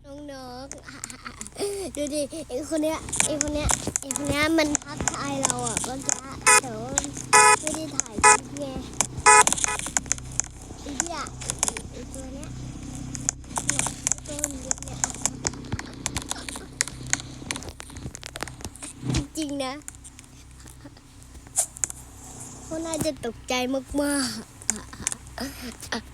น้องๆดูดิไอ้คนเนี้ยมันทักทายเราอ่ะเมื่อกี้แต่ว่าไม่ได้ถ่ายคลิปไงไอ้เหี้ยไอ้ตัวเนี้ยตัวมันเยอะเนี่ยจริงๆนะเขาน่าจะตกใจมากๆ